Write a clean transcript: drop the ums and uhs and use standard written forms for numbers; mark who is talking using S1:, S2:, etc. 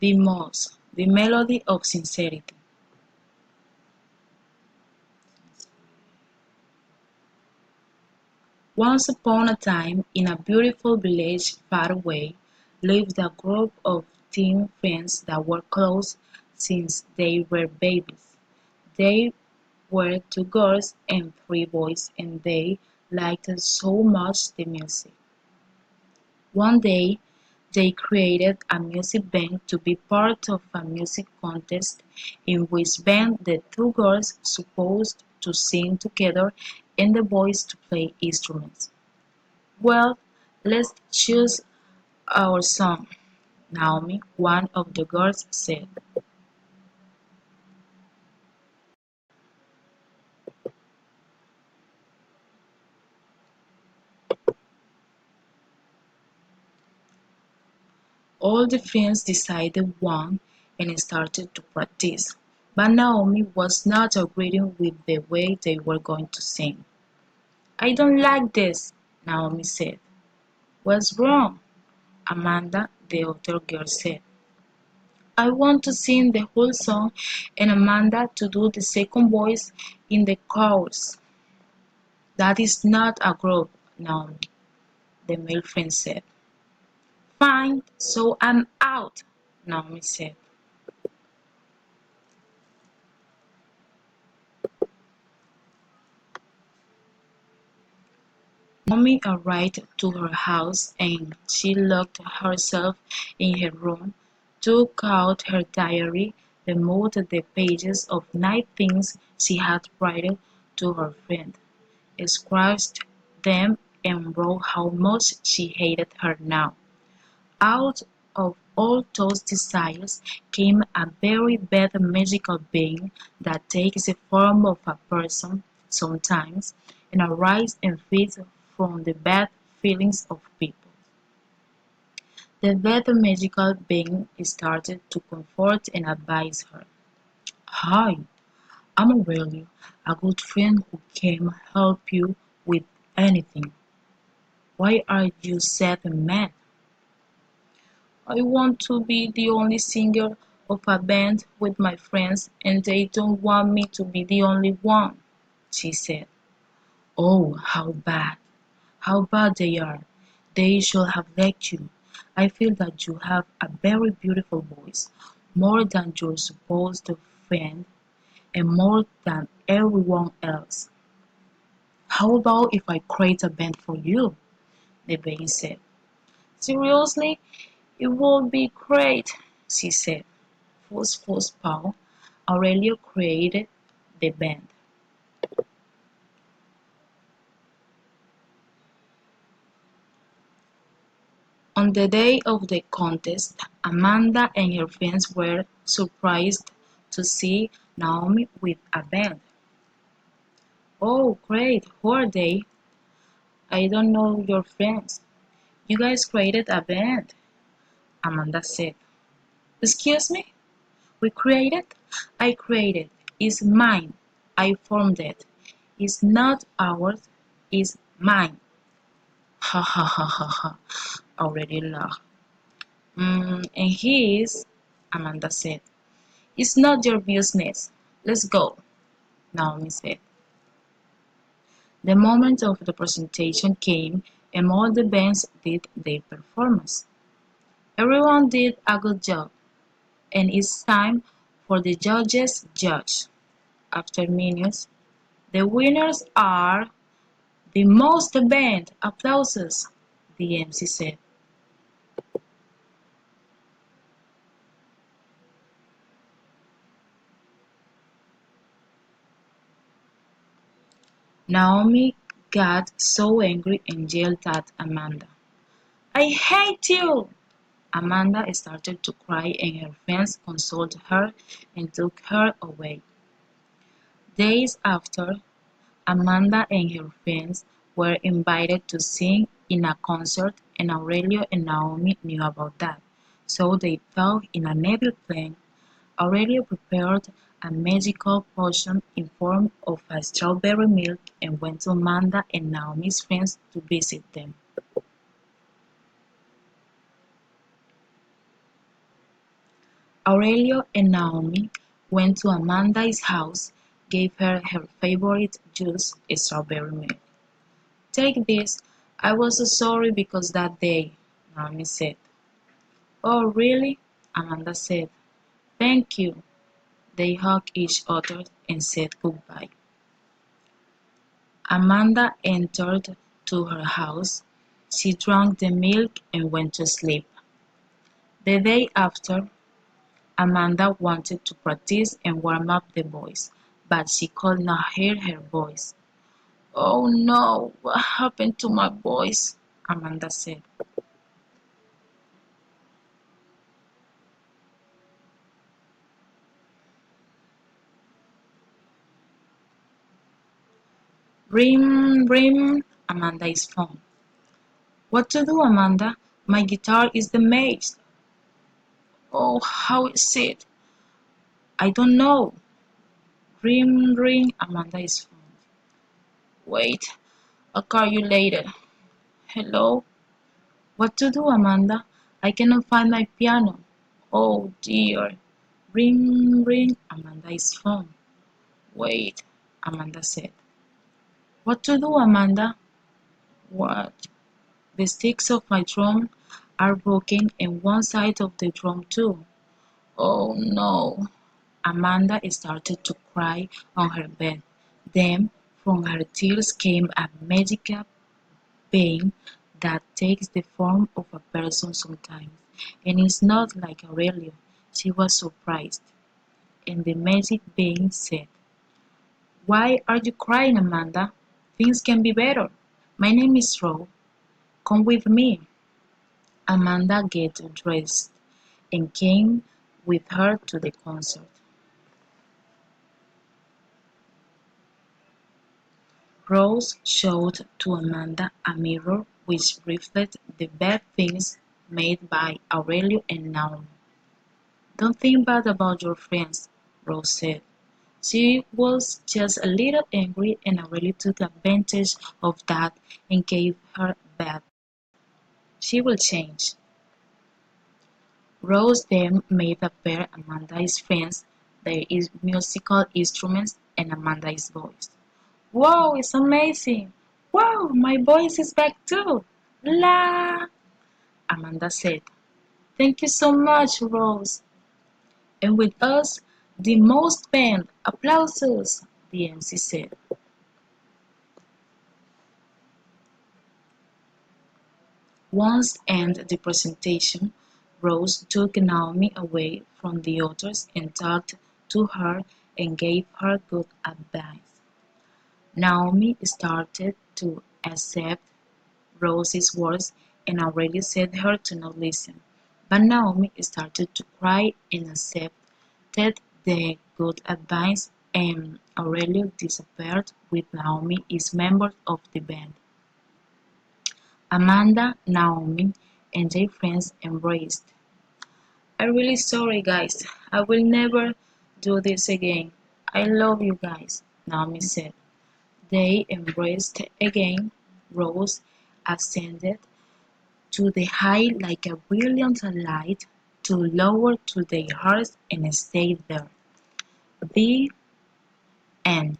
S1: Vimos, the melody of sincerity. Once upon a time, in a beautiful village far away, lived a group of teen friends that were close since they were babies. They were two girls and three boys, and they liked so much the music. One day, they created a music band to be part of a music contest in which band the two girls supposed to sing together and the boys to play instruments. Well, let's choose our song, Naomi, one of the girls said. All the friends decided one and started to practice, but Naomi was not agreeing with the way they were going to sing. I don't like this, Naomi said. What's wrong? Amanda, the other girl, said. I want to sing the whole song and Amanda to do the second voice in the chorus. That is not a group, Naomi, the male friend said. Fine, so I'm out, Naomi said. Naomi arrived to her house and she locked herself in her room, took out her diary, removed the pages of nice things she had written to her friend, scratched them and wrote how much she hated her now. Out of all those desires came a very bad magical being that takes the form of a person sometimes and arises and feeds from the bad feelings of people. The bad magical being started to comfort and advise her. Hi, I'm Aurelio, a good friend who can help you with anything. Why are you sad and mad? I want to be the only singer of a band with my friends and they don't want me to be the only one, she said. Oh, how bad they are. They should have let you. I feel that you have a very beautiful voice, more than your supposed friend and more than everyone else. How about if I create a band for you? The band said. Seriously? It would be great, she said. Fuss Paul, Aurelio created the band. On the day of the contest, Amanda and her friends were surprised to see Naomi with a band. Oh, great, who are they? I don't know your friends. You guys created a band, Amanda said. Excuse me? We created? I created. It's mine. I formed it. It's not ours, it's mine. Ha ha ha ha ha, already laughed. And he is, Amanda said. It's not your business. Let's go, Naomi said. The moment of the presentation came and all the bands did their performance. Everyone did a good job, and it's time for the judges judge. After minutes, the winners are the most band applauses, the MC said. Naomi got so angry and yelled at Amanda. I hate you! Amanda started to cry and her friends consoled her and took her away. Days after, Amanda and her friends were invited to sing in a concert and Aurelio and Naomi knew about that, so they fell in an evil plan. Aurelio prepared a magical potion in form of a strawberry milk and went to Amanda and Naomi's friends to visit them. Aurelio and Naomi went to Amanda's house, gave her her favorite juice, strawberry milk. Take this. I was so sorry because that day, Naomi said. Oh, really? Amanda said. Thank you. They hugged each other and said goodbye. Amanda entered to her house. She drank the milk and went to sleep. The day after, Amanda wanted to practice and warm up the boys, but she could not hear her voice. Oh no, what happened to my voice? Amanda said. Ring, ring, Amanda's phone. What to do, Amanda? My guitar is damaged. Oh, how is it? I don't know. Ring, ring, Amanda's phone. Wait, I'll call you later. Hello? What to do, Amanda? I cannot find my piano. Oh dear. Ring, ring, Amanda's phone. Wait, Amanda said. What to do, Amanda? What? The sticks of my drum are broken and one side of the drum too. Oh no. Amanda started to cry on her bed. Then from her tears came a magical pain that takes the form of a person sometimes, and is not like Aurelio. She was surprised, and the magic being said, why are you crying, Amanda? Things can be better. My name is Rose. Come with me. Amanda get dressed and came with her to the concert. Rose showed to Amanda a mirror which reflected the bad things made by Aurelio and Naomi. Don't think bad about your friends, Rose said. She was just a little angry and Aurelio took advantage of that and gave her bad. She will change. Rose then made a pair Amanda's friends, their musical instruments, and Amanda's voice. Wow, it's amazing! Wow, my voice is back too! La! Amanda said. Thank you so much, Rose. And with us, the most band. Applauses, the MC said. Once ended the presentation, Rose took Naomi away from the others and talked to her and gave her good advice. Naomi started to accept Rose's words and Aurelio said her to not listen. But Naomi started to cry and accepted the good advice and Aurelio disappeared with Naomi as members of the band. Amanda, Naomi, and their friends embraced. I'm really sorry, guys. I will never do this again. I love you guys, Naomi said. They embraced again. Rose ascended to the high like a brilliant light, to lower to their hearts and stayed there. The end.